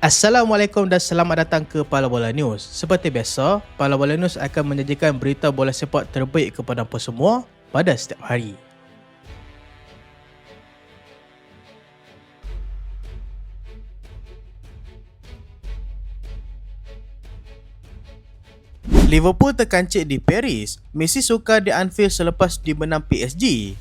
Assalamualaikum dan selamat datang ke Pala Bola News. Seperti biasa, Pala Bola News akan menyajikan berita bola sepak terbaik kepada anda semua pada setiap hari. Liverpool terkancit di Paris. Messi sukar di Anfield selepas dimenang PSG.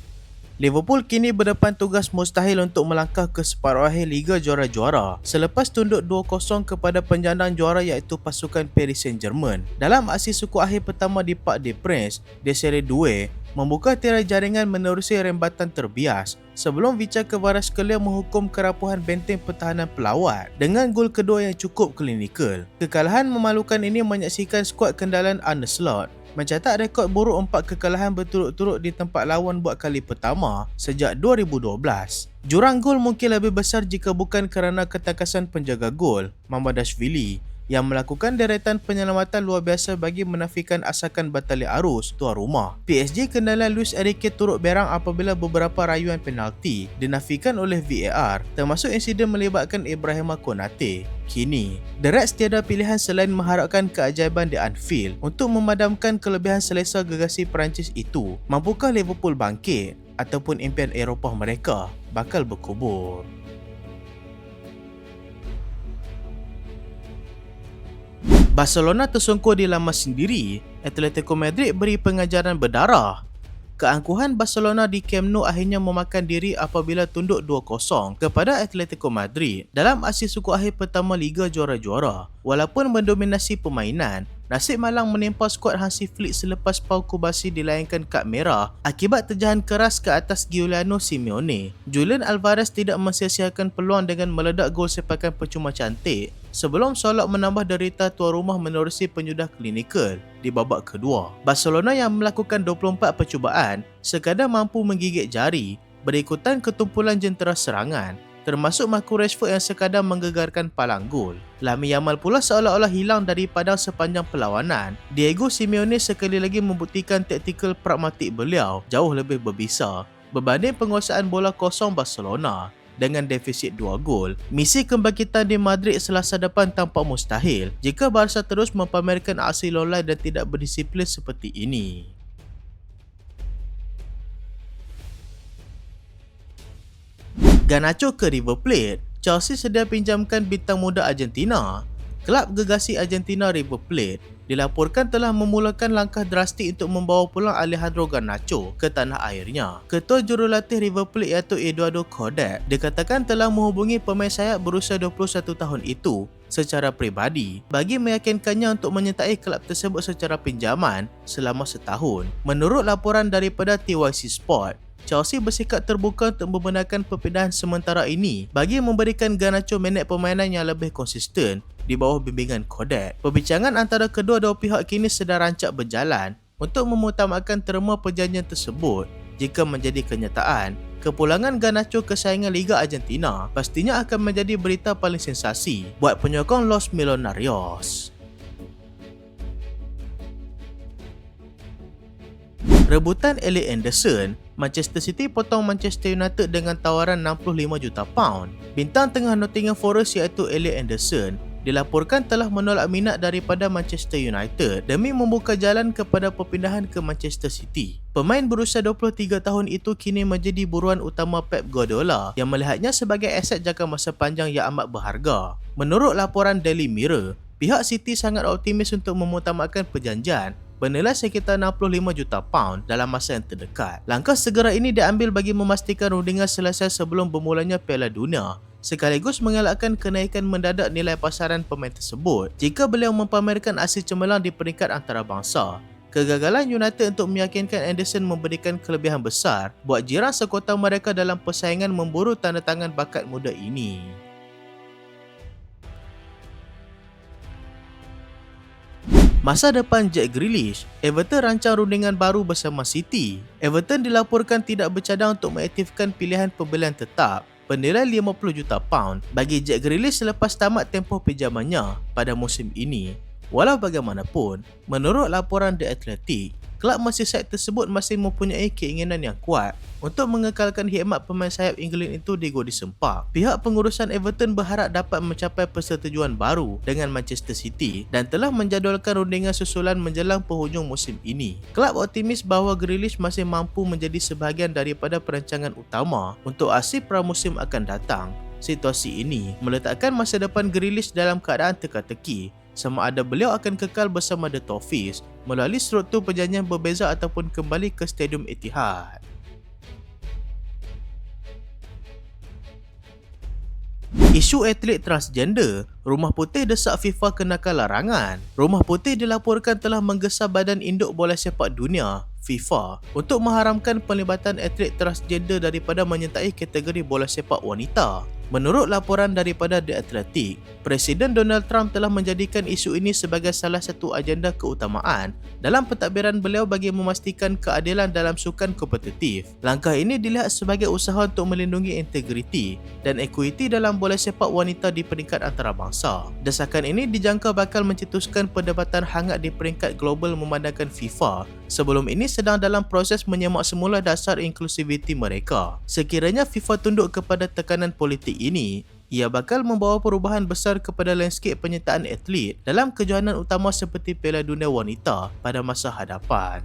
Liverpool kini berdepan tugas mustahil untuk melangkah ke separuh akhir Liga Juara-Juara selepas tunduk 2-0 kepada penjandang juara iaitu pasukan Paris Saint-Germain. Dalam aksi suku akhir pertama di Parc des Princes di Serie 2, membuka tirai jaringan menerusi rembatan terbias sebelum Vicha Kvaratskhelia menghukum kerapuhan benteng pertahanan pelawat dengan gol kedua yang cukup klinikal. Kekalahan memalukan ini menyaksikan skuad kendalan Arne Slot mencatat rekod buruk 4 kekalahan berturut-turut di tempat lawan buat kali pertama sejak 2012. Jurang gol mungkin lebih besar jika bukan kerana ketakasan penjaga gol Mamardashvili yang melakukan deretan penyelamatan luar biasa bagi menafikan asakan batalion arus tuan rumah. PSG kendalan Luis Enrique turut berang apabila beberapa rayuan penalti dinafikan oleh VAR, termasuk insiden melibatkan Ibrahima Konate. Kini, The Reds tiada pilihan selain mengharapkan keajaiban di Anfield untuk memadamkan kelebihan selesa gegasi Perancis itu. Mampukah Liverpool bangkit ataupun impian Eropah mereka bakal berkubur? Barcelona tersungkur di laman sendiri. Atletico Madrid beri pengajaran berdarah. Keangkuhan Barcelona di Camp Nou akhirnya memakan diri apabila tunduk 2-0 kepada Atletico Madrid dalam aksi suku akhir pertama Liga Juara-Juara. Walaupun mendominasi permainan, nasib malang menimpa skuad Hansi Flick selepas Pau Kubasi dilayangkan kad merah akibat terjahan keras ke atas Giuliano Simeone. Julian Alvarez tidak mensia-siakan peluang dengan meledak gol sepakan percuma cantik sebelum Solok menambah derita tuan rumah menerusi penyudah klinikal di babak kedua. Barcelona yang melakukan 24 percubaan sekadar mampu menggigit jari berikutan ketumpulan jentera serangan, termasuk Marcus Rashford yang sekadar menggegarkan palang gol. Lamine Yamal pula seolah-olah hilang dari padang sepanjang perlawanan. Diego Simeone sekali lagi membuktikan taktikal pragmatik beliau jauh lebih berbisa berbanding penguasaan bola kosong Barcelona. Dengan defisit 2 gol, misi kebangkitan di Madrid Selasa depan tampak mustahil jika Barca terus mempamerkan aksi lolai dan tidak berdisiplin seperti ini. Garnacho ke River Plate. Chelsea sedia pinjamkan bintang muda Argentina. Kelab gegasi Argentina River Plate dilaporkan telah memulakan langkah drastik untuk membawa pulang Alejandro Garnacho ke tanah airnya. Ketua jurulatih River Plate iaitu Eduardo Coudet dikatakan telah menghubungi pemain sayap berusia 21 tahun itu secara peribadi bagi meyakinkannya untuk menyertai kelab tersebut secara pinjaman selama setahun. Menurut laporan daripada TYC Sport, Chelsea bersikap terbuka untuk membenarkan perpindahan sementara ini bagi memberikan Garnacho minit permainan yang lebih konsisten di bawah bimbingan Coudet. Perbincangan antara kedua-dua pihak kini sedang rancak berjalan untuk memutamakan terma perjanjian tersebut. Jika menjadi kenyataan, kepulangan Garnacho ke saingan Liga Argentina pastinya akan menjadi berita paling sensasi buat penyokong Los Millonarios. Rebutan Elliot Anderson, Manchester City potong Manchester United dengan tawaran 65 juta pound. Bintang tengah Nottingham Forest iaitu Elliot Anderson dilaporkan telah menolak minat daripada Manchester United demi membuka jalan kepada perpindahan ke Manchester City. Pemain berusia 23 tahun itu kini menjadi buruan utama Pep Guardiola yang melihatnya sebagai aset jangka masa panjang yang amat berharga. Menurut laporan Daily Mirror, pihak City sangat optimis untuk memutamakan perjanjian bernilai sekitar 65 juta pound dalam masa yang terdekat. Langkah segera ini diambil bagi memastikan rundingan selesai sebelum bermulanya Piala Dunia, sekaligus mengelakkan kenaikan mendadak nilai pasaran pemain tersebut jika beliau mempamerkan aksi cemerlang di peringkat antarabangsa. Kegagalan United untuk meyakinkan Anderson memberikan kelebihan besar buat jiran sekota mereka dalam persaingan memburu tanda tangan bakat muda ini. Masa depan Jack Grealish. Everton rancang rundingan baru bersama City. Everton dilaporkan tidak bercadang untuk mengaktifkan pilihan pembelian tetap bernilai 50 juta pound bagi Jack Grealish selepas tamat tempoh pinjamannya pada musim ini. Walau bagaimanapun, menurut laporan The Athletic, kelab Merseyside tersebut masih mempunyai keinginan yang kuat untuk mengekalkan khidmat pemain sayap England itu di Goodison Park. Pihak pengurusan Everton berharap dapat mencapai persetujuan baru dengan Manchester City dan telah menjadualkan rundingan susulan menjelang penghujung musim ini. Kelab optimis bahawa Grealish masih mampu menjadi sebahagian daripada perancangan utama untuk aksi pramusim akan datang. Situasi ini meletakkan masa depan Grealish dalam keadaan teka-teki sama ada beliau akan kekal bersama The Toffees melalui struktur perjanjian berbeza ataupun kembali ke Stadium Etihad. Isu atlet transgender, Rumah Putih desak FIFA kenakan larangan. Rumah Putih dilaporkan telah menggesa Badan Induk Bola Sepak Dunia FIFA untuk mengharamkan pelibatan atlet transgender daripada menyertai kategori bola sepak wanita. Menurut laporan daripada The Athletic, Presiden Donald Trump telah menjadikan isu ini sebagai salah satu agenda keutamaan dalam pentadbiran beliau bagi memastikan keadilan dalam sukan kompetitif. Langkah ini dilihat sebagai usaha untuk melindungi integriti dan ekuiti dalam bola sepak wanita di peringkat antarabangsa. Desakan ini dijangka bakal mencetuskan perdebatan hangat di peringkat global memandangkan FIFA sebelum ini sedang dalam proses menyemak semula dasar inklusiviti mereka. Sekiranya FIFA tunduk kepada tekanan politik ini, ia bakal membawa perubahan besar kepada landscape penyertaan atlet dalam kejohanan utama seperti Piala Dunia Wanita pada masa hadapan.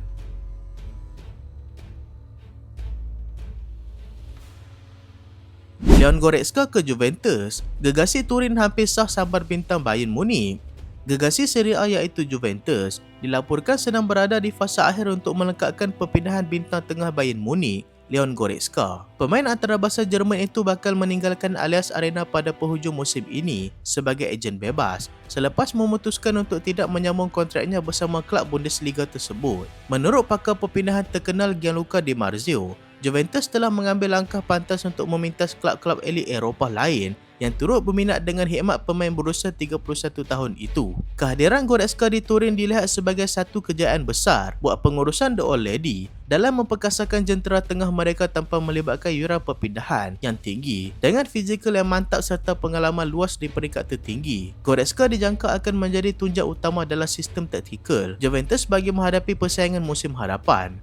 Leon Goretzka ke Juventus, gegasi Turin hampir sah sambar bintang Bayern Munich. Gegasi Serie A iaitu Juventus dilaporkan sedang berada di fasa akhir untuk melengkapkan perpindahan bintang tengah Bayern Munich, Leon Goretzka. Pemain antarabangsa Jerman itu bakal meninggalkan Allianz Arena pada penghujung musim ini sebagai ejen bebas selepas memutuskan untuk tidak menyambung kontraknya bersama klub Bundesliga tersebut. Menurut pakar perpindahan terkenal Gianluca Di Marzio, Juventus telah mengambil langkah pantas untuk memintas klub-klub elit Eropah lain yang turut berminat dengan khidmat pemain berusia 31 tahun itu. Kehadiran Goretzka di Turin dilihat sebagai satu kejayaan besar buat pengurusan The Old Lady dalam memperkasakan jentera tengah mereka tanpa melibatkan yuran perpindahan yang tinggi dengan fizikal yang mantap serta pengalaman luas di peringkat tertinggi. Goretzka dijangka akan menjadi tunjang utama dalam sistem taktikal Juventus bagi menghadapi persaingan musim hadapan.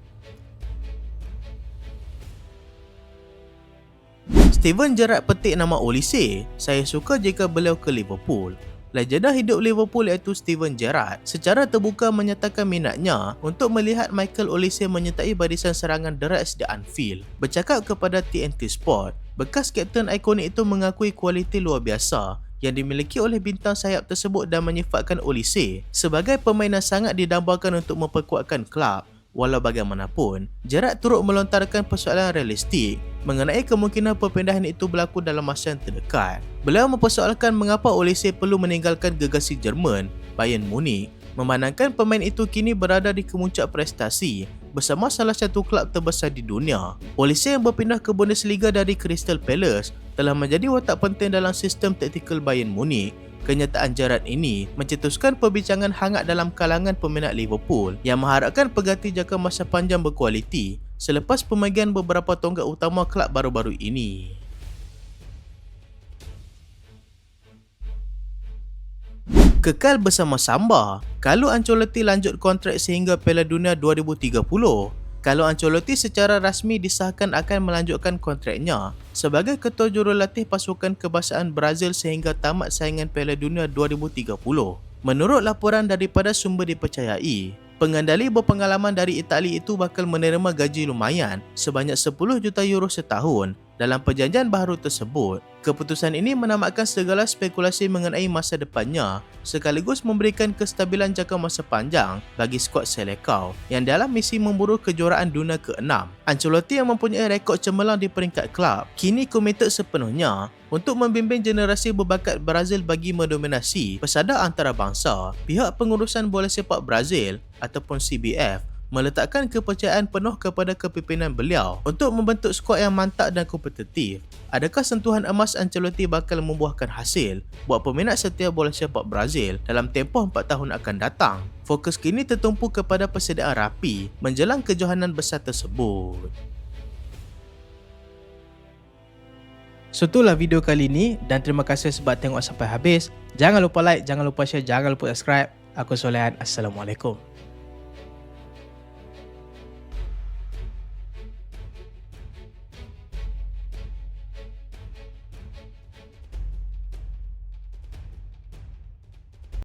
Steven Gerrard petik nama Olise. Saya suka jika beliau ke Liverpool. Legenda hidup Liverpool iaitu Steven Gerrard secara terbuka menyatakan minatnya untuk melihat Michael Olise menyertai barisan serangan The Reds di Anfield. Bercakap kepada TNT Sport, bekas kapten ikonik itu mengakui kualiti luar biasa yang dimiliki oleh bintang sayap tersebut dan menyifatkan Olise sebagai pemain yang sangat didambakan untuk memperkuatkan kelab. Walau bagaimanapun, Gerrard turut melontarkan persoalan realistik mengenai kemungkinan perpindahan itu berlaku dalam masa yang terdekat. Beliau mempersoalkan mengapa Olise perlu meninggalkan gegasi Jerman, Bayern Munich, memandangkan pemain itu kini berada di kemuncak prestasi bersama salah satu kelab terbesar di dunia. Olise yang berpindah ke Bundesliga dari Crystal Palace telah menjadi watak penting dalam sistem taktikal Bayern Munich. Kenyataan Gerrard ini mencetuskan perbincangan hangat dalam kalangan peminat Liverpool yang mengharapkan pengganti jangka masa panjang berkualiti selepas pemegian beberapa tonggak utama kelab baru-baru ini. Kekal bersama Samba, Carlo Ancelotti lanjut kontrak sehingga Piala Dunia 2030. Carlo Ancelotti secara rasmi disahkan akan melanjutkan kontraknya sebagai ketua jurulatih pasukan kebangsaan Brazil sehingga tamat saingan Piala Dunia 2030. Menurut laporan daripada sumber dipercayai, pengendali berpengalaman dari Itali itu bakal menerima gaji lumayan sebanyak 10 juta euro setahun dalam perjanjian baru tersebut. Keputusan ini menamatkan segala spekulasi mengenai masa depannya sekaligus memberikan kestabilan jangka masa panjang bagi skuad Selecao yang dalam misi memburu kejuaraan dunia ke-6. Ancelotti yang mempunyai rekod cemerlang di peringkat klub kini komited sepenuhnya untuk membimbing generasi berbakat Brazil bagi mendominasi pesada antarabangsa. Pihak pengurusan bola sepak Brazil ataupun CBF meletakkan kepercayaan penuh kepada kepimpinan beliau untuk membentuk skuad yang mantap dan kompetitif. Adakah sentuhan emas Ancelotti bakal membuahkan hasil buat peminat setia bola sepak Brazil dalam tempoh 4 tahun akan datang? Fokus kini tertumpu kepada persediaan rapi menjelang kejohanan besar tersebut. So itulah video kali ini dan terima kasih sebab tengok sampai habis. Jangan lupa like, jangan lupa share, jangan lupa subscribe. Aku Solehan. Assalamualaikum.